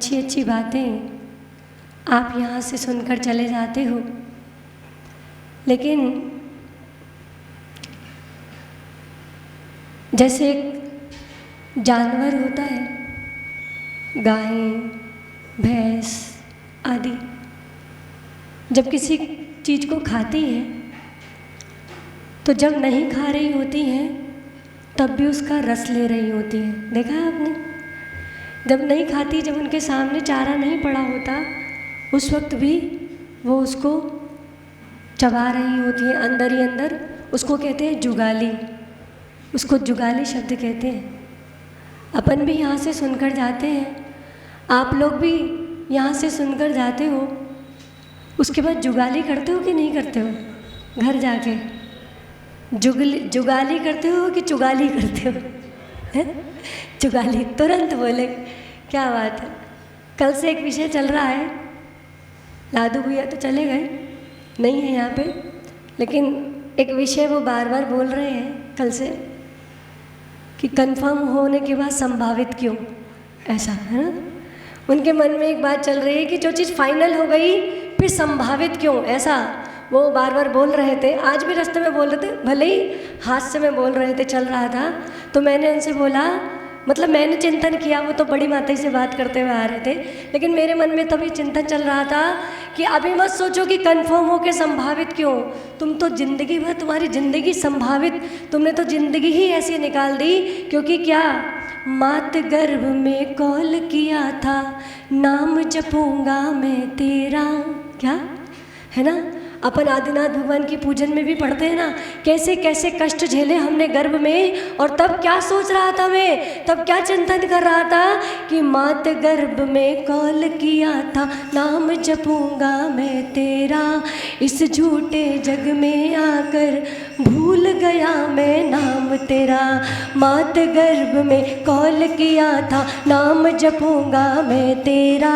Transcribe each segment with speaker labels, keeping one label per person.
Speaker 1: अच्छी अच्छी बातें आप यहाँ से सुनकर चले जाते हो, लेकिन जैसे एक जानवर होता है, गायें, भैंस आदि, जब किसी चीज़ को खाती हैं तो जब नहीं खा रही होती हैं तब भी उसका रस ले रही होती है। देखा है आपने? जब नहीं खाती, जब उनके सामने चारा नहीं पड़ा होता, उस वक्त भी वो उसको चबा रही होती है अंदर ही अंदर। उसको कहते हैं जुगाली, उसको जुगाली शब्द कहते हैं। अपन भी यहाँ से सुनकर जाते हैं, आप लोग भी यहाँ से सुनकर जाते हो, उसके बाद जुगाली करते हो कि नहीं करते हो? घर जाके जुगाली करते हो कि चुगाली करते हो? चुगाली, तुरंत बोले, क्या बात है। कल से एक विषय चल रहा है, लादू भैया तो चले गए, नहीं है यहाँ पे, लेकिन एक विषय वो बार बार बोल रहे हैं कल से कि कंफर्म होने के बाद संभावित क्यों, ऐसा है ना। उनके मन में एक बात चल रही है कि जो चीज़ फाइनल हो गई फिर संभावित क्यों, ऐसा वो बार बार बोल रहे थे। आज भी रास्ते में बोल रहे थे, भले ही हास्य में बोल रहे थे, चल रहा था, तो मैंने उनसे बोला, मतलब मैंने चिंतन किया, वो तो बड़ी माता से बात करते हुए आ रहे थे, लेकिन मेरे मन में तभी चिंतन चल रहा था कि अभी मत सोचो कि कंफर्म हो के संभावित क्यों। तुम तो ज़िंदगी भर, तुम्हारी ज़िंदगी संभावित, तुमने तो ज़िंदगी ही ऐसी निकाल दी, क्योंकि क्या मात गर्भ में कॉल किया था, नाम जपूंगा मैं तेरा, क्या है ना। अपन आदिनाथ भगवान की पूजन में भी पढ़ते हैं ना, कैसे कैसे कष्ट झेले हमने गर्भ में, और तब क्या सोच रहा था मैं, तब क्या चिंतन कर रहा था कि मात गर्भ में कॉल किया था, नाम जपूंगा मैं तेरा, इस झूठे जग में आकर भूल गया मैं नाम तेरा। मात गर्भ में कॉल किया था, नाम जपूंगा मैं तेरा,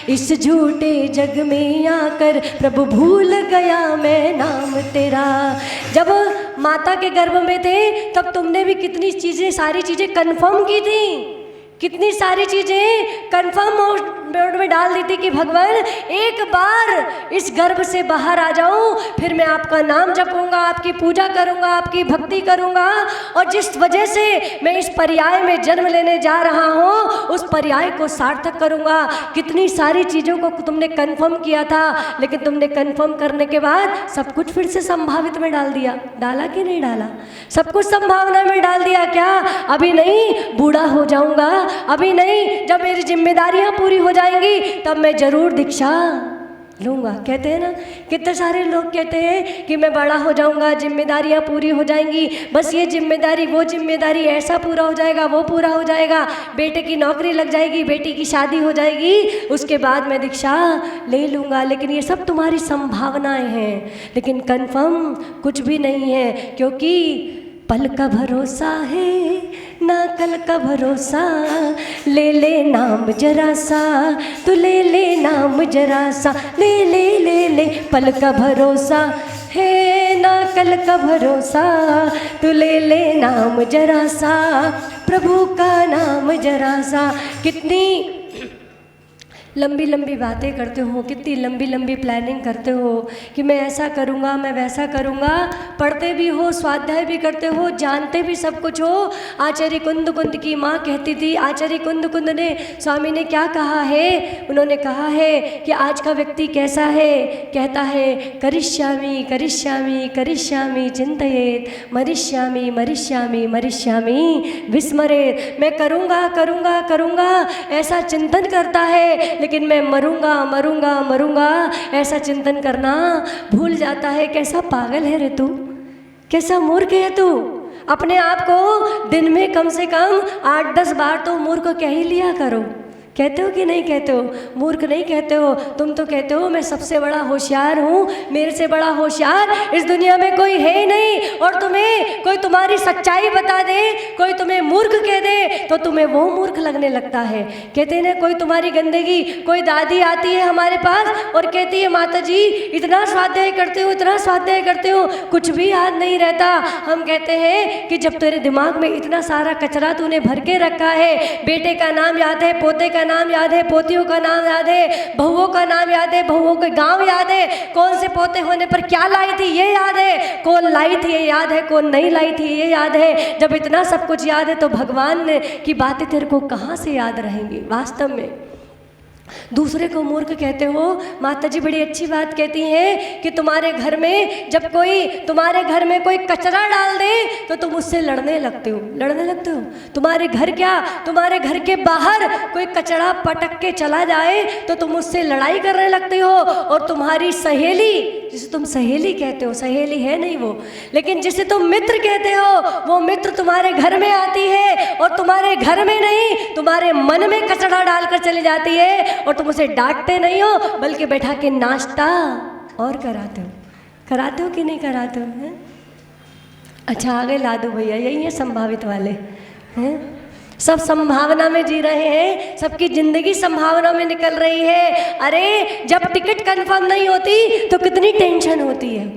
Speaker 1: इस झूठे जग में आकर प्रभु भूल गया मैं नाम तेरा। जब माता के गर्भ में थे तब तुमने भी कितनी चीज़ें, सारी चीज़ें कंफर्म की थी, कितनी सारी चीज़ें कंफर्म मोड में डाल दी थी कि भगवान एक बार इस गर्भ से बाहर आ जाऊं, फिर मैं आपका नाम जपूंगा, आपकी पूजा करूंगा, आपकी भक्ति करूंगा, और जिस वजह से मैं इस पर्याय में जन्म लेने जा रहा हूं उस पर्याय को सार्थक करूंगा। कितनी सारी चीज़ों को तुमने कंफर्म किया था, लेकिन तुमने कंफर्म करने के बाद सब कुछ फिर से संभावित में डाल दिया। डाला कि नहीं डाला? सब कुछ संभावना में डाल दिया। क्या अभी नहीं, बूढ़ा हो जाऊंगा, अभी नहीं, जब मेरी जिम्मेदारियां पूरी हो जाएंगी तब मैं जरूर दीक्षा लूँगा। कहते हैं ना, कितने सारे लोग कहते हैं कि मैं बड़ा हो जाऊंगा, जिम्मेदारियां पूरी हो जाएंगी, बस ये जिम्मेदारी वो जिम्मेदारी, ऐसा पूरा हो जाएगा, वो पूरा हो जाएगा, बेटे की नौकरी लग जाएगी, बेटी की शादी हो जाएगी, उसके बाद मैं दीक्षा ले लूँगा। लेकिन ये सब तुम्हारी संभावनाएं हैं, लेकिन कंफर्म कुछ भी नहीं है, क्योंकि पल का भरोसा है ना कल का भरोसा, ले ले नाम जरा सा, तू ले ले नाम जरा सा, ले ले ले ले, पल का भरोसा है ना कल का भरोसा, तू ले ले नाम जरा सा, प्रभु का नाम जरा सा। कितनी लंबी लंबी बातें करते हो, कितनी लंबी लंबी प्लानिंग करते हो कि मैं ऐसा करूँगा, मैं वैसा करूँगा, पढ़ते भी हो, स्वाध्याय भी करते हो, जानते भी सब कुछ हो। आचार्य कुंद कुंद की माँ कहती थी, आचार्य कुंद कुंद ने, स्वामी ने क्या कहा है, उन्होंने कहा है कि आज का व्यक्ति कैसा है, कहता है करिष्यामि करिष्यामि करिष्यामि चिंतयेत, मरिष्यामि मरिष्यामि मरिष्यामि विस्मरेत। मैं करूँगा करूँगा करूँगा ऐसा चिंतन करता है, लेकिन मैं मरूंगा मरूंगा मरूंगा ऐसा चिंतन करना भूल जाता है। कैसा पागल है रे तू, कैसा मूर्ख है तू। अपने आप को दिन में कम से कम 8-10 बार तो मूर्ख कह ही लिया करो। कहते हो कि नहीं कहते हो? मूर्ख नहीं कहते हो, तुम तो कहते हो मैं सबसे बड़ा होशियार हूँ, मेरे से बड़ा होशियार इस दुनिया में कोई है ही नहीं। और तुम्हें कोई तुम्हारी सच्चाई बता दे, कोई तुम्हें मूर्ख कह दे तो तुम्हें वो मूर्ख लगने लगता है। कहते हैं ना, कोई तुम्हारी गंदगी, कोई दादी आती है हमारे पास और कहती है माता जी इतना स्वाध्याय करते हो, इतना स्वाध्याय करते हो, कुछ भी याद नहीं रहता। हम कहते हैं कि जब तेरे दिमाग में इतना सारा कचरा तूने भर के रखा है, बेटे का नाम याद है, पोते का का नाम याद है, पोतियों का नाम याद है, बहुओं का नाम याद है, बहुओं के गांव याद है, कौन से पोते होने पर क्या लाई थी ये याद है, कौन लाई थी ये याद है, कौन नहीं लाई थी ये याद है। जब इतना सब कुछ याद है तो भगवान की बातें तेरे को कहाँ से याद रहेंगी वास्तव में। दूसरे को मूर्ख कहते हो। माता जी बड़ी अच्छी बात कहती हैं कि तुम्हारे घर में जब कोई तुम्हारे घर में कोई कचरा डाल दे तो तुम उससे लड़ने लगते हो, लड़ने लगते हो। तुम्हारे घर क्या, तुम्हारे घर के बाहर कोई कचरा पटक के चला जाए तो तुम उससे लड़ाई करने लगते हो। और तुम्हारी सहेली, जिसे तुम सहेली कहते हो, सहेली है नहीं वो, लेकिन जिसे तुम मित्र कहते हो, वो मित्र तुम्हारे घर में आती है और तुम्हारे घर में नहीं तुम्हारे मन में कचरा डालकर चली जाती है और तुम उसे डांटते नहीं हो बल्कि बैठा के नाश्ता और कराते हो कि नहीं कराते हो हैं? अच्छा आगे लादू भैया यही है संभावित वाले हैं, सब संभावना में जी रहे हैं, सबकी जिंदगी संभावना में निकल रही है। अरे जब टिकट कंफर्म नहीं होती तो कितनी टेंशन होती है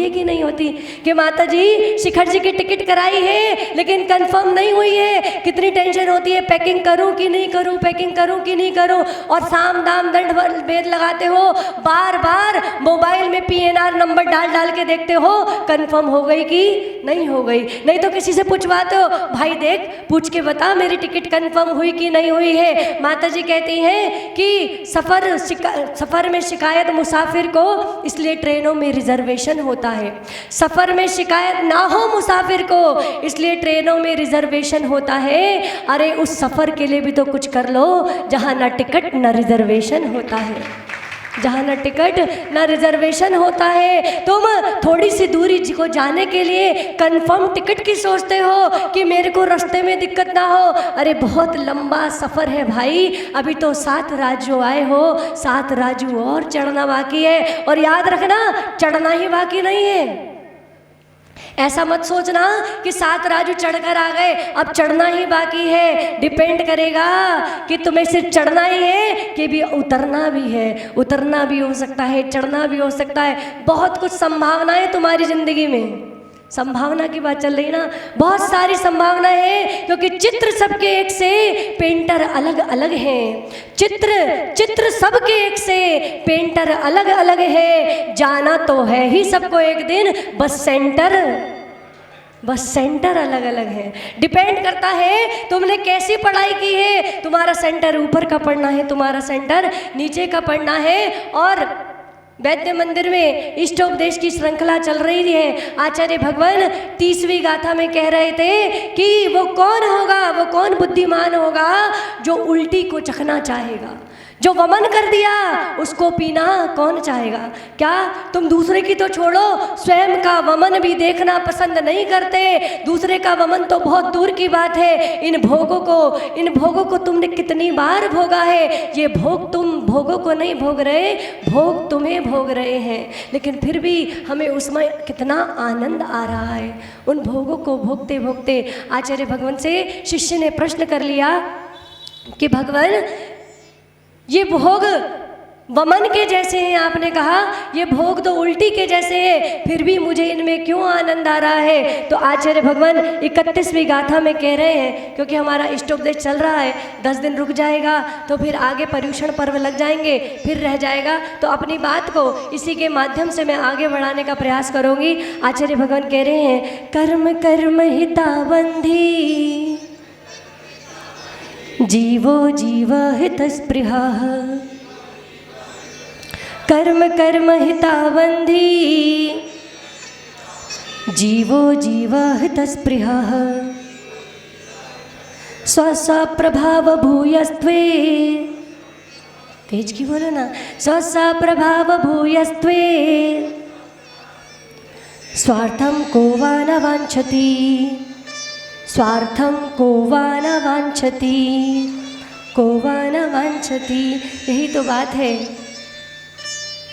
Speaker 1: कि नहीं होती कि माता जी शिखर जी की टिकट कराई है लेकिन कंफर्म नहीं हुई है, कितनी टेंशन होती है, पैकिंग करूं कि नहीं करूं, पैकिंग करूं कि नहीं करूं। और साम दाम दंड भेद लगाते हो, बार बार मोबाइल में PNR नंबर डाल के देखते हो कंफर्म हो गई कि नहीं हो गई। नहीं तो किसी से पूछवाते हो, भाई देख पूछ के बता मेरी टिकट कंफर्म हुई कि नहीं हुई है। माता जी कहती हैं कि सफ़र में शिकायत मुसाफिर को इसलिए ट्रेनों में रिजर्वेशन होता है। सफ़र में शिकायत ना हो मुसाफिर को इसलिए ट्रेनों में रिजर्वेशन होता है। अरे उस सफ़र के लिए भी तो कुछ कर लो जहाँ ना टिकट ना रिजर्वेशन होता है, जहाँ न टिकट न रिजर्वेशन होता है। तुम थोड़ी सी दूरी को जाने के लिए कंफर्म टिकट की सोचते हो कि मेरे को रास्ते में दिक्कत ना हो। अरे बहुत लंबा सफ़र है भाई, अभी तो 7 राज्यों आए हो, 7 राज्यों और चढ़ना बाकी है। और याद रखना चढ़ना ही बाकी नहीं है, ऐसा मत सोचना कि 7 राजू चढ़कर आ गए अब चढ़ना ही बाकी है। डिपेंड करेगा कि तुम्हें सिर्फ चढ़ना ही है कि भी उतरना भी है, उतरना भी हो सकता है, चढ़ना भी हो सकता है। बहुत कुछ संभावनाएं तुम्हारी जिंदगी में, संभावना की बात चल रही ना, बहुत सारी संभावना है क्योंकि चित्र सबके एक से, पेंटर अलग अलग हैं। चित्र सबके एक से, पेंटर अलग अलग है। जाना तो है ही सबको एक दिन, बस सेंटर अलग अलग है। डिपेंड करता है तुमने कैसी पढ़ाई की है, तुम्हारा सेंटर ऊपर का पढ़ना है, तुम्हारा सेंटर नीचे का पढ़ना है। और वैद्य मंदिर में इष्टोपदेश की श्रृंखला चल रही है। आचार्य भगवान 30वीं गाथा में कह रहे थे कि वो कौन होगा, वो कौन बुद्धिमान होगा जो उल्टी को चखना चाहेगा, जो वमन कर दिया उसको पीना कौन चाहेगा। क्या तुम दूसरे की तो छोड़ो, स्वयं का वमन भी देखना पसंद नहीं करते, दूसरे का वमन तो बहुत दूर की बात है। इन भोगों को तुमने कितनी बार भोगा है। ये भोग तुम भोगों को नहीं भोग रहे, भोग तुम्हें भोग रहे हैं, लेकिन फिर भी हमें उसमें कितना आनंद आ रहा है। उन भोगों को भोगते भोगते आचार्य भगवान से शिष्य ने प्रश्न कर लिया कि भगवान ये भोग वमन के जैसे हैं, आपने कहा ये भोग तो उल्टी के जैसे हैं, फिर भी मुझे इनमें क्यों आनंद आ रहा है। तो आचार्य भगवान 31वीं गाथा में कह रहे हैं, क्योंकि हमारा इष्टोपदेश चल रहा है, 10 दिन रुक जाएगा तो फिर आगे पर्युषण पर्व लग जाएंगे, फिर रह जाएगा, तो अपनी बात को इसी के माध्यम से मैं आगे बढ़ाने का प्रयास करूँगी। आचार्य भगवान कह रहे हैं, कर्म कर्म हिताबंधी जीवो जीव हितस्पृहा, कर्म कर्म हिताबंधी जीवो जीव हितस्पृहा, स्वस्वप्रभाव भूयस्त्वे, तेज की बोलो ना, स्वस्वप्रभाव भूयस्त्वे स्वार्थम को वा न वांछति, स्वार्थम को वा न वांछति, को वा न वांछति। यही तो बात है।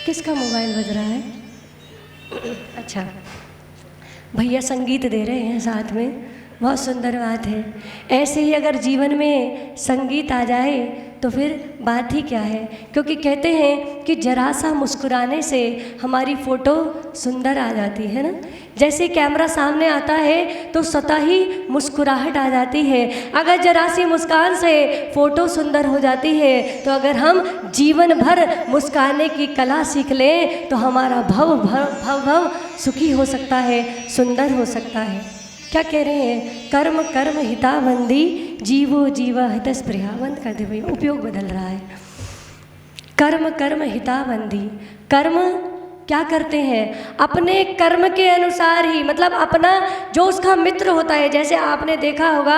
Speaker 1: किसका मोबाइल बज रहा है? अच्छा भैया संगीत दे रहे हैं साथ में, बहुत सुंदर बात है। ऐसे ही अगर जीवन में संगीत आ जाए तो फिर बात ही क्या है। क्योंकि कहते हैं कि जरा सा मुस्कुराने से हमारी फ़ोटो सुंदर आ जाती है ना। जैसे कैमरा सामने आता है तो स्वतः ही मुस्कुराहट आ जाती है। अगर जरा सी मुस्कान से फ़ोटो सुंदर हो जाती है तो अगर हम जीवन भर मुस्काने की कला सीख लें तो हमारा भव भव भव भव सुखी हो सकता है, सुंदर हो सकता है। क्या कह रहे हैं? कर्म कर्म हिताबंदी जीवो जीवा हितस्पृहा। बंद कर दे भैया, उपयोग बदल रहा है। कर्म कर्म हिताबंदी, कर्म क्या करते हैं? अपने कर्म के अनुसार ही, मतलब अपना जो उसका मित्र होता है। जैसे आपने देखा होगा,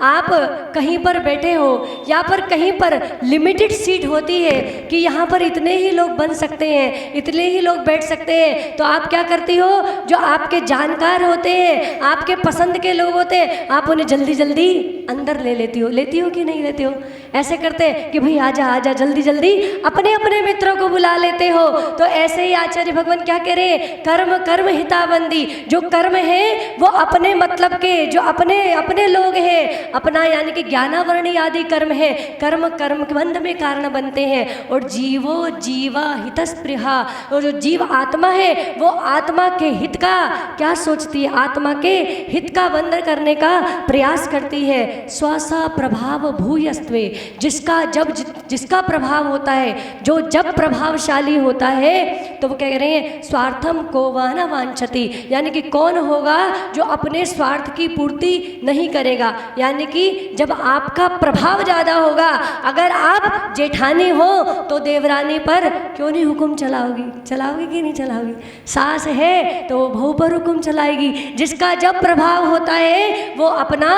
Speaker 1: आप कहीं पर बैठे हो या पर कहीं पर लिमिटेड सीट होती है कि यहाँ पर इतने ही लोग बन सकते हैं, इतने ही लोग बैठ सकते हैं, तो आप क्या करती हो? जो आपके जानकार होते हैं, आपके पसंद के लोग होते हैं, आप उन्हें जल्दी जल्दी अंदर ले लेती हो कि नहीं लेती हो? ऐसे करते हैं कि भाई आजा आजा, जल्दी जल्दी अपने अपने मित्रों को बुला लेते हो। तो ऐसे ही आचार्य भगवान क्या कह रहे हैं? कर्म कर्म हिताबंदी। जो कर्म है वो अपने मतलब के, जो अपने अपने लोग हैं, अपना यानी कि ज्ञानावरणी आदि कर्म है, कर्म कर्म बंध में कारण बनते हैं। और जीवो जीवा हितस्पृहा, और जो जीव आत्मा है वो आत्मा के हित का क्या सोचती है? आत्मा के हित का बंधन करने का प्रयास करती है। स्वसा प्रभाव भूयस्त्वे, जिसका प्रभाव होता है, जो जब प्रभावशाली होता है तो वो कह रहे हैं स्वार्थम को वाना वांछति, यानी कि कौन होगा जो अपने स्वार्थ की पूर्ति नहीं करेगा। यानी कि जब आपका प्रभाव ज़्यादा होगा, अगर आप जेठानी हो तो देवरानी पर क्यों नहीं हुक्म चलाओगी कि नहीं चलाओगी? सास है तो वो बहू पर हुक्म चलाएगी। जिसका जब प्रभाव होता है वो अपना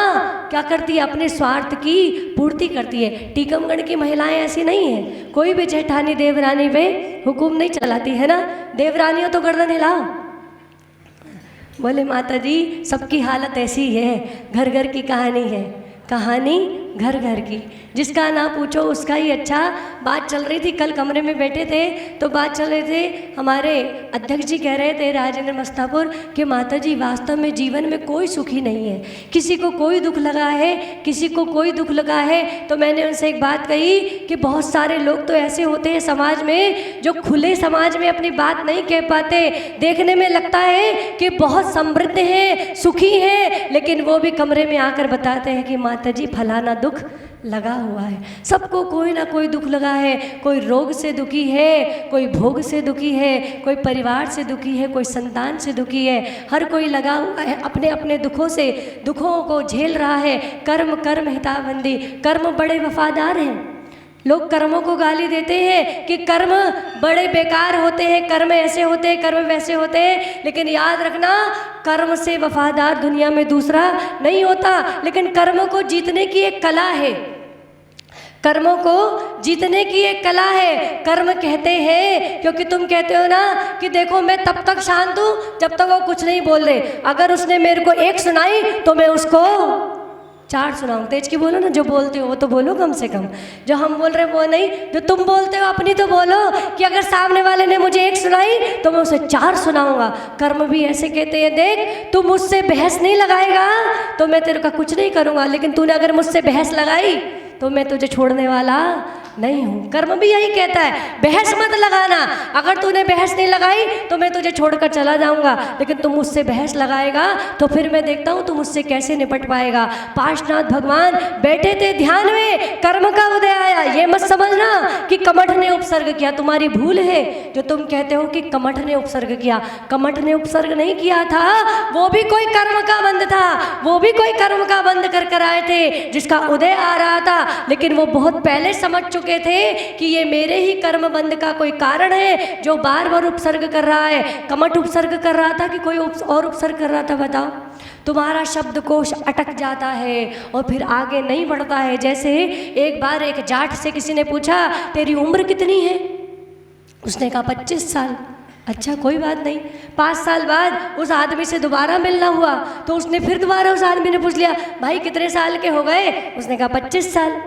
Speaker 1: क्या करती है? अपने स्वार्थ की पूर्ति करती है। टीकमगढ़ की महिलाएं ऐसी नहीं है, कोई भी जेठानी देवरानी पे हुक्म नहीं चलाती है ना। देवरानियों तो गर्दन हिलाओ। बोले माता जी सबकी हालत ऐसी है, घर घर की कहानी है, कहानी घर घर की, जिसका ना पूछो उसका ही अच्छा। बात चल रही थी, कल कमरे में बैठे थे तो बात चल रहे थे, हमारे अध्यक्ष जी कह रहे थे राजेंद्र मस्तापुर कि माता जी वास्तव में जीवन में कोई सुखी नहीं है, किसी को कोई दुख लगा है, किसी को कोई दुख लगा है। तो मैंने उनसे एक बात कही कि बहुत सारे लोग तो ऐसे होते हैं समाज में जो खुले समाज में अपनी बात नहीं कह पाते। देखने में लगता है कि बहुत समृद्ध हैं, सुखी हैं, लेकिन वो भी कमरे में आकर बताते हैं कि माता जी फलाना दुख लगा हुआ है। सबको कोई ना कोई दुख लगा है, कोई रोग से दुखी है, कोई भोग से दुखी है, कोई परिवार से दुखी है, कोई संतान से दुखी है। हर कोई लगा हुआ है अपने अपने दुखों से, दुखों को झेल रहा है। कर्म कर्म हिताबंदी, कर्म बड़े वफादार हैं। लोग कर्मों को गाली देते हैं कि कर्म बड़े बेकार होते हैं, कर्म ऐसे होते हैं, कर्म वैसे होते हैं, लेकिन याद रखना कर्म से वफादार दुनिया में दूसरा नहीं होता। लेकिन कर्म को जीतने की एक कला है, कर्मों को जीतने की एक कला है। कर्म कहते हैं क्योंकि तुम कहते हो ना कि देखो मैं तब तक शांत हूँ जब तक वो कुछ नहीं बोल रहे। अगर उसने मेरे को एक सुनाई तो मैं उसको 4 सुनाऊँ। तेज की बोलो ना, जो बोलते हो वो तो बोलो कम से कम, जो हम बोल रहे वो नहीं। जो तुम बोलते हो अपनी तो बोलो कि अगर सामने वाले ने मुझे एक सुनाई तो मैं उसे 4 सुनाऊंगा। कर्म भी ऐसे कहते हैं, देख तू मुझसे बहस नहीं लगाएगा तो मैं तेरे का कुछ नहीं करूँगा, लेकिन तूने अगर मुझसे बहस लगाई तो मैं तुझे छोड़ने वाला नहीं हूँ। कर्म भी यही कहता है, बहस मत लगाना। अगर तूने बहस नहीं लगाई तो मैं तुझे छोड़कर चला जाऊंगा, लेकिन तुम मुझसे बहस लगाएगा तो फिर मैं देखता हूँ तुम मुझसे कैसे निपट पाएगा। पार्श्वनाथ भगवान बैठे थे ध्यान में, कर्म का उदय आया। ये मत समझना कि कमठ ने उपसर्ग किया, तुम्हारी भूल है जो तुम कहते हो कि कमठ ने उपसर्ग किया। कमठ ने उपसर्ग नहीं किया था, वो भी कोई कर्म का बंध था, वो भी कोई कर्म का बंध कर आए थे जिसका उदय आ रहा था। लेकिन वो बहुत पहले समझ चुके थे कि ये मेरे ही कर्म बंध का कोई कारण है जो बार बार उपसर्ग कर रहा है। कमठ उपसर्ग कर रहा था कि कोई और उपसर्ग कर रहा था? बताओ। तुम्हारा शब्दकोश अटक जाता है और फिर आगे नहीं बढ़ता है। जैसे एक बार एक जाट से किसी ने पूछा तेरी उम्र कितनी है? उसने कहा 25 साल। अच्छा कोई बात नहीं। 5 साल बाद उस आदमी से दोबारा मिलना हुआ तो उसने फिर दोबारा उस आदमी ने पूछ लिया भाई कितने साल के हो गए? उसने कहा 25 साल।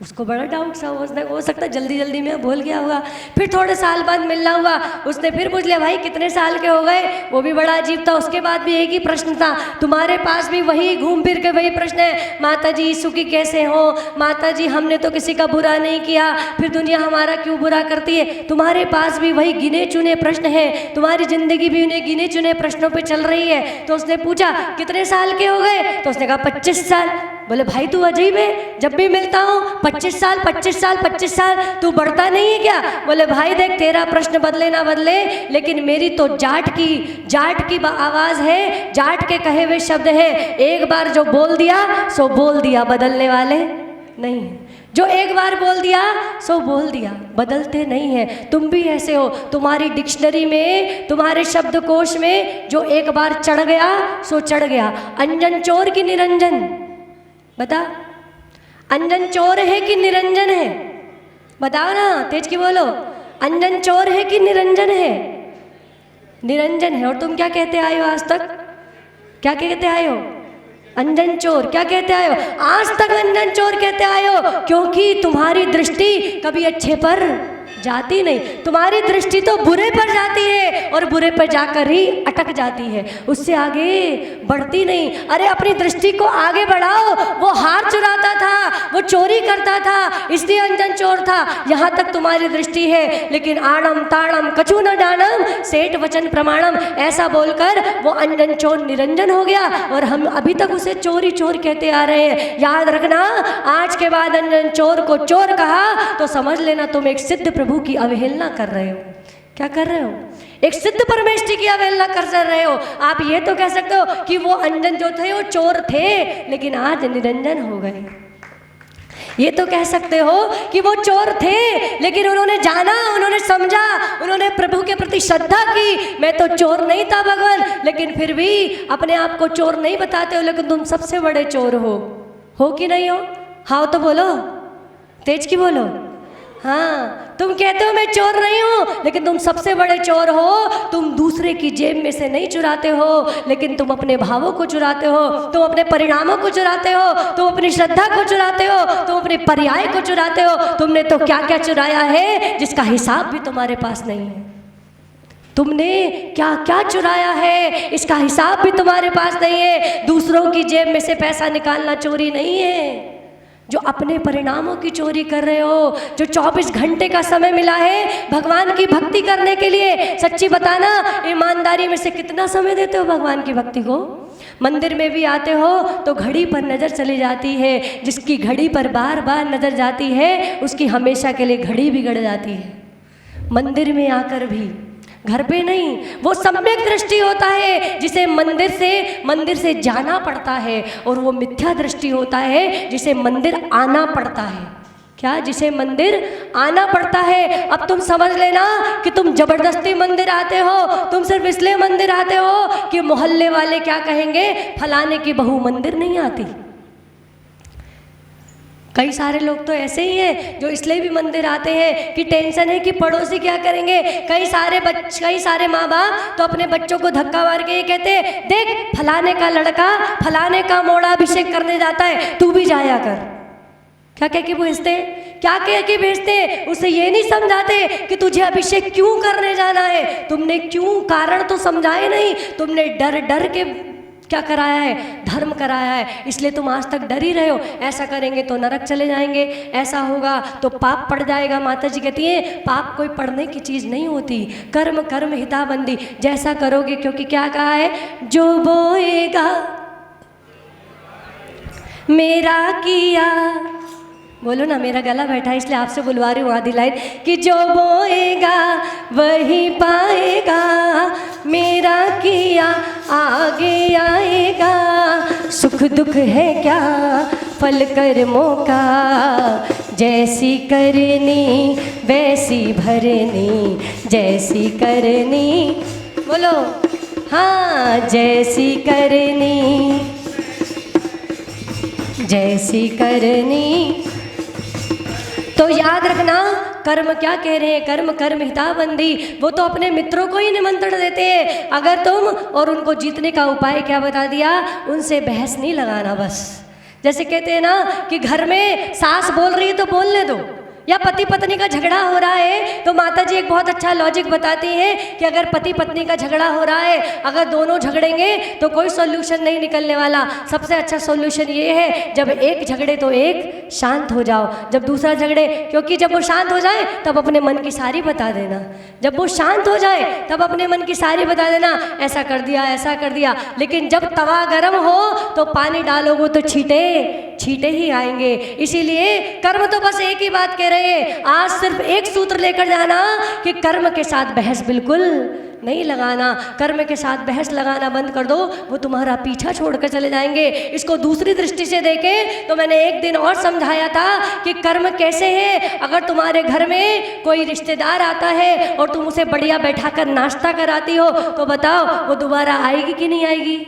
Speaker 1: उसको बड़ा डाउट सा उसने, हो सकता है जल्दी जल्दी में भूल गया होगा। फिर थोड़े साल बाद मिलना हुआ, उसने फिर पूछ लिया भाई कितने साल के हो गए, वो भी बड़ा अजीब था। उसके बाद भी एक ही प्रश्न था, तुम्हारे पास भी वही घूम फिर के वही प्रश्न है, माता जी सुखी कैसे हो, माता जी हमने तो किसी का बुरा नहीं किया, फिर दुनिया हमारा क्यों बुरा करती है। तुम्हारे पास भी वही गिने चुने प्रश्न है, तुम्हारी जिंदगी भी उन्हें गिने चुने प्रश्नों पर चल रही है। तो उसने पूछा कितने साल के हो गए, तो उसने कहा 25 साल। बोले भाई तू अजीब है, जब भी मिलता हूँ 25 साल 25 साल 25 साल, तू बढ़ता नहीं है क्या। बोले भाई देख तेरा प्रश्न बदले ना बदले, लेकिन मेरी तो जाट की आवाज़ है, जाट के कहे हुए शब्द है। एक बार जो बोल दिया सो बोल दिया, बदलने वाले नहीं। जो एक बार बोल दिया सो बोल दिया, बदलते नहीं हैं। तुम भी ऐसे हो, तुम्हारी डिक्शनरी में, तुम्हारे शब्दकोश में जो एक बार चढ़ गया सो चढ़ गया। अंजन चोर की निरंजन, बता अंजन चोर है कि निरंजन है, बताओ ना, तेज की बोलो। अंजन चोर है कि निरंजन है? निरंजन है। और तुम क्या कहते आए हो आज तक, क्या कहते आए हो? अंजन चोर। क्या कहते आए हो आज तक? अंजन चोर कहते आए हो, क्योंकि तुम्हारी दृष्टि कभी अच्छे पर जाती नहीं, तुम्हारी दृष्टि तो बुरे पर जाती है और बुरे पर जाकर ही अटक जाती है, उससे आगे बढ़ती नहीं। अरे अपनी दृष्टि को आगे बढ़ाओ। वो हार चुराता था, वो चोरी करता था, इसलिए अंजन चोर था। यहाँ तक तुम्हारी दृष्टि है, लेकिन आड़म ताड़म कछु न जानम सेठ वचन प्रमाणम, ऐसा बोलकर वो अंजन चोर निरंजन हो गया और हम अभी तक उसे चोरी चोर कहते आ रहे हैं। याद रखना, आज के बाद अंजन चोर को चोर कहा तो समझ लेना तुम एक सिद्ध प्रभु की अवहेलना कर रहे हो। क्या कर रहे हो? एक सिद्ध परमेष्ठी की अवहेलना कर रहे हो। आप ये तो कह सकते हो कि वो अंजन जो थे वो चोर थे, लेकिन आज निरंजन हो गए। ये तो कह सकते हो कि वो चोर थे, लेकिन उन्होंने जाना, उन्होंने समझा, उन्होंने प्रभु के प्रति श्रद्धा की। मैं तो चोर नहीं था भगवान, लेकिन फिर भी अपने आप को चोर नहीं बताते हो, लेकिन तुम सबसे बड़े चोर हो कि नहीं हो? हाँ तो बोलो, तेज की बोलो। हाँ, तुम कहते हो मैं चोर नहीं हूँ, लेकिन तुम सबसे बड़े चोर हो। तुम दूसरे की जेब में से नहीं चुराते हो, लेकिन तुम अपने भावों को चुराते हो, तुम अपने परिणामों को चुराते हो, तुम अपनी श्रद्धा को चुराते हो, तुम अपने पर्याय को चुराते हो। तुमने तो क्या क्या चुराया है जिसका हिसाब भी तुम्हारे पास नहीं है। तुमने क्या क्या चुराया है, इसका हिसाब भी तुम्हारे पास नहीं है। दूसरों की जेब में से पैसा निकालना चोरी नहीं है। जो अपने परिणामों की चोरी कर रहे हो, जो 24 घंटे का समय मिला है भगवान की भक्ति करने के लिए, सच्ची बताना ईमानदारी में से कितना समय देते हो भगवान की भक्ति को? मंदिर में भी आते हो तो घड़ी पर नज़र चली जाती है, जिसकी घड़ी पर बार बार नज़र जाती है उसकी हमेशा के लिए घड़ी बिगड़ जाती है। मंदिर में आकर भी, घर पे नहीं, वो सम्यक दृष्टि होता है जिसे मंदिर से जाना पड़ता है, और वो मिथ्या दृष्टि होता है जिसे मंदिर आना पड़ता है। क्या? जिसे मंदिर आना पड़ता है। अब तुम समझ लेना कि तुम जबरदस्ती मंदिर आते हो, तुम सिर्फ इसलिए मंदिर आते हो कि मोहल्ले वाले क्या कहेंगे, फलाने की बहू मंदिर नहीं आती। कई सारे लोग तो ऐसे ही हैं जो इसलिए भी मंदिर आते हैं कि टेंशन है कि पड़ोसी क्या करेंगे। कई सारे माँ बाप तो अपने बच्चों को धक्का मार के ये कहते हैं, देख फलाने का लड़का फलाने का मोड़ा अभिषेक करने जाता है, तू भी जाया कर। क्या कह के भेजते? क्या कह के भेजते? उसे ये नहीं समझाते कि तुझे अभिषेक क्यों करने जाना है। तुमने क्यों कारण तो समझाए नहीं, तुमने डर डर के क्या कराया है, धर्म कराया है, इसलिए तुम आज तक डर ही रहे हो। ऐसा करेंगे तो नरक चले जाएंगे, ऐसा होगा तो पाप पड़ जाएगा। माता जी कहती है पाप कोई पढ़ने की चीज़ नहीं होती, कर्म कर्म हिताबंदी, जैसा करोगे। क्योंकि क्या कहा है, जो बोएगा मेरा किया, बोलो ना, मेरा गला बैठा है इसलिए आपसे बुलवा रही हूँ आधी लाइन, कि जो बोएगा वही पाएगा, मेरा किया आगे आएगा। सुख दुख है क्या फल कर्मों का, जैसी करनी वैसी भरनी, जैसी करनी, बोलो हाँ, जैसी करनी जैसी करनी। तो याद रखना, कर्म क्या कह रहे हैं, कर्म कर्म हिताबंदी। वो तो अपने मित्रों को ही निमंत्रण देते हैं अगर तुम, और उनको जीतने का उपाय क्या बता दिया, उनसे बहस नहीं लगाना, बस जैसे कहते हैं ना कि घर में सास बोल रही है तो बोलने दो, या पति पत्नी का झगड़ा हो रहा है तो माता जी एक बहुत अच्छा लॉजिक बताती हैं कि अगर पति पत्नी का झगड़ा हो रहा है, अगर दोनों झगड़ेंगे तो कोई सॉल्यूशन नहीं निकलने वाला। सबसे अच्छा सॉल्यूशन ये है जब एक झगड़े तो एक शांत हो जाओ, जब दूसरा झगड़े, क्योंकि जब वो शांत हो जाए तब अपने मन की सारी बता देना, जब वो शांत हो जाए तब अपने मन की सारी बता देना, ऐसा कर दिया ऐसा कर दिया। लेकिन जब तवा गर्म हो तो पानी डालोगे तो छींटे छींटे ही आएंगे। इसीलिए कर्म तो बस एक ही बात कह रहे हैं, आज सिर्फ एक सूत्र लेकर जाना कि कर्म के साथ बहस बिल्कुल नहीं लगाना। कर्म के साथ बहस लगाना बंद कर दो, वो तुम्हारा पीछा छोड़कर चले जाएंगे। इसको दूसरी दृष्टि से देखें तो मैंने एक दिन और समझाया था कि कर्म कैसे है। अगर तुम्हारे घर में कोई रिश्तेदार आता है और तुम उसे बढ़िया बैठाकर नाश्ता कराती हो तो बताओ वो दोबारा आएगी कि नहीं आएगी?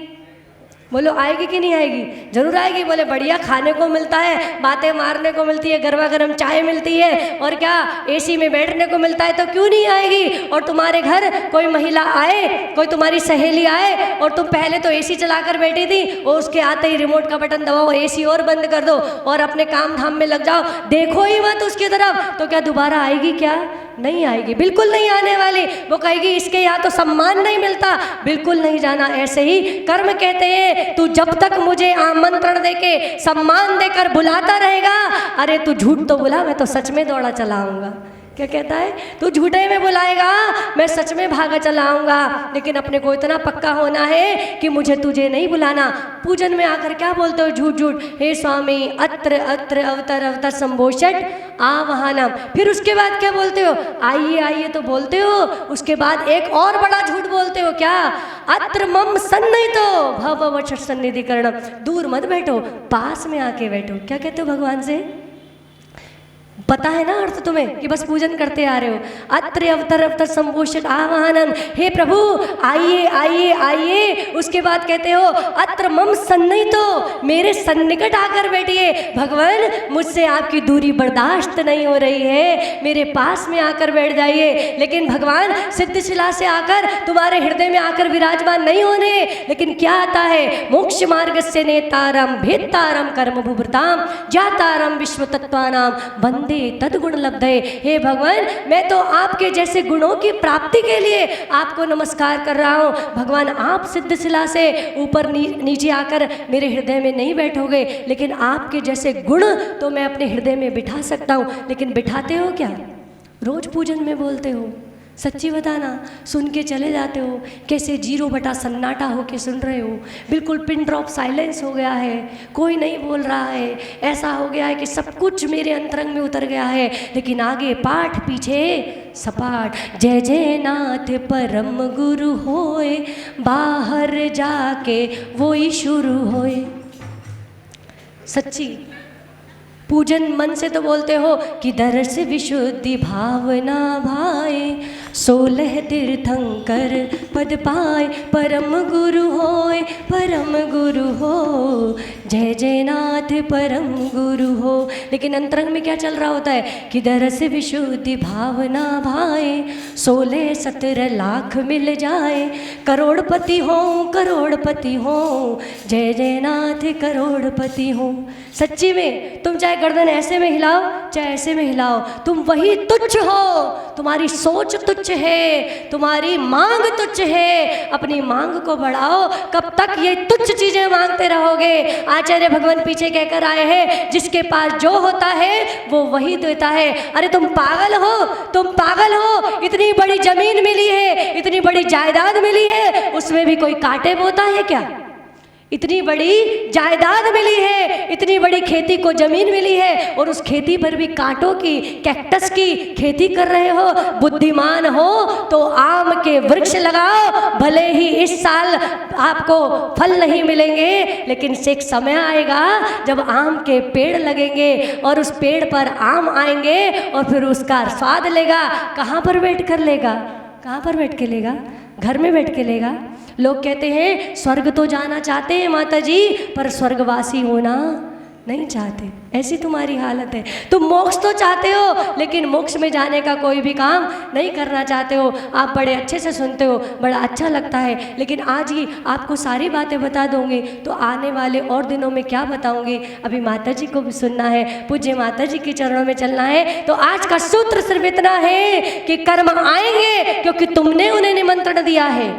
Speaker 1: बोलो आएगी कि नहीं आएगी? जरूर आएगी। बोले बढ़िया खाने को मिलता है, बातें मारने को मिलती है, गर्मा गर्म चाय मिलती है, और क्या एसी में बैठने को मिलता है, तो क्यों नहीं आएगी? और तुम्हारे घर कोई महिला आए, कोई तुम्हारी सहेली आए और तुम पहले तो एसी चलाकर बैठी थी और उसके आते ही रिमोट का बटन दबाओ, एसी और बंद कर दो और अपने काम धाम में लग जाओ, देखो ही मत उसकी तरफ, तो क्या दोबारा आएगी? क्या नहीं आएगी, बिल्कुल नहीं आने वाली। वो कहेगी इसके यहाँ तो सम्मान नहीं मिलता, बिल्कुल नहीं जाना। ऐसे ही कर्म कहते हैं तू जब तक मुझे आमंत्रण देके सम्मान देकर बुलाता रहेगा, अरे तू झूठ तो बुला, मैं तो सच में दौड़ा चला आऊँगा। क्या कहता है? तू झूठे में बुलाएगा, मैं सच में भागा चला आऊँगा। लेकिन अपने को इतना पक्का होना है कि मुझे तुझे नहीं बुलाना। पूजन में आकर क्या बोलते हो? झूठ झूठ, हे स्वामी अत्र अत्र अवतर अवतर संभोषट आवाहनम। फिर उसके बाद क्या बोलते हो? आइए आइए तो बोलते हो, उसके बाद एक और बड़ा झूठ बोलते हो। क्या? अत्र मम सन्निहितो भव सन्निधिकरणम। दूर मत बैठो, पास में आके बैठो। क्या कहते हो भगवान से? पता है ना अर्थ तुम्हें कि बस पूजन करते आ रहे हो। अत्र अवतर अवतर संभोषट आवाहनम, हे प्रभु आइए आइए आइए। उसके बाद कहते हो अत्र मम सन्निहितो, मेरे सन्निकट आकर बैठिए। भगवान मुझसे आपकी दूरी बर्दाश्त नहीं हो रही है, मेरे पास में आकर बैठ जाइए। लेकिन भगवान सिद्धशिला से आकर तुम्हारे हृदय में आकर विराजमान नहीं होने, लेकिन क्या आता है? मोक्ष मार्ग से नेतारम भेत्तारम कर्म भूभृताम जातारम विश्व तत्वानाम वंदे तद्गुण लब्धे। हे भगवान मैं तो आपके जैसे गुणों की प्राप्ति के लिए आपको नमस्कार कर रहा हूँ। भगवान आप सिद्धशिला से ऊपर नीचे आकर मेरे हृदय में नहीं बैठोगे, लेकिन आपके जैसे गुण तो मैं अपने हृदय में बिठा सकता हूँ। लेकिन बिठाते हो क्या? रोज पूजन में बोलते हो, सच्ची बताना, सुन के चले जाते हो, कैसे 0 सन्नाटा होके सुन रहे हो, बिल्कुल पिन ड्रॉप साइलेंस हो गया है, कोई नहीं बोल रहा है, ऐसा हो गया है कि सब कुछ मेरे अंतरंग में उतर गया है। लेकिन आगे पाठ पीछे सपाट। जय जय नाथ परम गुरु होए, बाहर जाके वो ही शुरू होए। सच्ची पूजन मन से तो बोलते हो कि दर्श विशुद्धि भावना भाए, 16 तीर्थंकर पद पाए, परम गुरु होए परम गुरु हो। जय जय नाथ परम गुरु हो। लेकिन अंतरंग में क्या चल रहा होता है कि दर्श विशुद्धि भावना भाए, 16-17 लाख मिल जाए, करोड़पति हो करोड़पति हो। जय जय नाथ करोड़पति हो। सच्ची में तुम चाहे गर्दन ऐसे में हिलाओ चाहे ऐसे में हिलाओ, तुम वही तुच्छ हो। तुम्हारी सोच तुच्छ है, तुम्हारी मांग तुच्छ है। अपनी मांग को बढ़ाओ। कब तक ये तुच्छ चीजें मांगते रहोगे? आचार्य भगवान पीछे कहकर आए हैं, जिसके पास जो होता है वो वही देता है। अरे तुम पागल हो, तुम पागल हो। इतनी बड़ी जमीन मिली है, इतनी बड़ी जायदाद मिली है, उसमें भी कोई कांटे बोता है क्या? इतनी बड़ी जायदाद मिली है, इतनी बड़ी खेती को जमीन मिली है, और उस खेती पर भी कांटों की, कैक्टस की खेती कर रहे हो। बुद्धिमान हो तो आम के वृक्ष लगाओ। भले ही इस साल आपको फल नहीं मिलेंगे, लेकिन एक समय आएगा जब आम के पेड़ लगेंगे और उस पेड़ पर आम आएंगे और फिर उसका स्वाद लेगा। कहाँ पर बैठ कर लेगा? कहाँ पर बैठ के लेगा? घर में बैठ के लेगा। लोग कहते हैं स्वर्ग तो जाना चाहते हैं माता जी, पर स्वर्गवासी होना नहीं चाहते, ऐसी तुम्हारी हालत है। तुम मोक्ष तो चाहते हो, लेकिन मोक्ष में जाने का कोई भी काम नहीं करना चाहते हो। आप बड़े अच्छे से सुनते हो, बड़ा अच्छा लगता है, लेकिन आज ही आपको सारी बातें बता दूंगी तो आने वाले और दिनों में क्या बताऊंगी, अभी माता जी को भी सुनना है, पूज्य माता जी के चरणों में चलना है। तो आज का सूत्र सिर्फ इतना है कि कर्म आएंगे क्योंकि तुमने उन्हें निमंत्रण दिया है,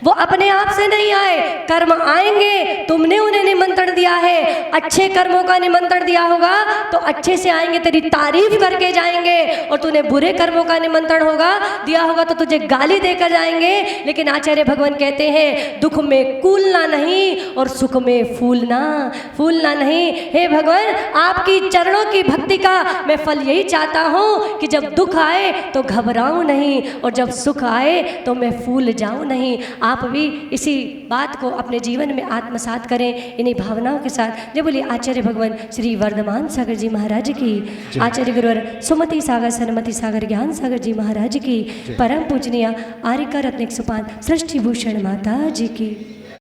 Speaker 1: वो अपने आप से नहीं आए। कर्म आएंगे, तुमने उन्हें निमंत्रण दिया है। अच्छे कर्मों का निमंत्रण दिया होगा तो अच्छे से आएंगे, तेरी तारीफ करके जाएंगे, और तूने बुरे कर्मों का निमंत्रण दिया होगा तो तुझे गाली देकर जाएंगे। लेकिन आचार्य भगवान कहते हैं दुख में कूलना नहीं और सुख में फूलना नहीं। हे भगवान, आपकी चरणों की भक्ति का मैं फल यही चाहता हूँ कि जब दुख आए तो घबराऊं नहीं, और जब सुख आए तो मैं फूल जाऊं नहीं। आप भी इसी बात को अपने जीवन में आत्मसात करें, इन्हीं भावनाओं के साथ। जय बोलिए आचार्य भगवान श्री वर्धमान सागर जी महाराज की, आचार्य गुरुवर सुमति सागर सन्मति सागर ज्ञान सागर जी महाराज की, परम पूजनीय आर्यका रत्न 105 सृष्टि भूषण माता जी की।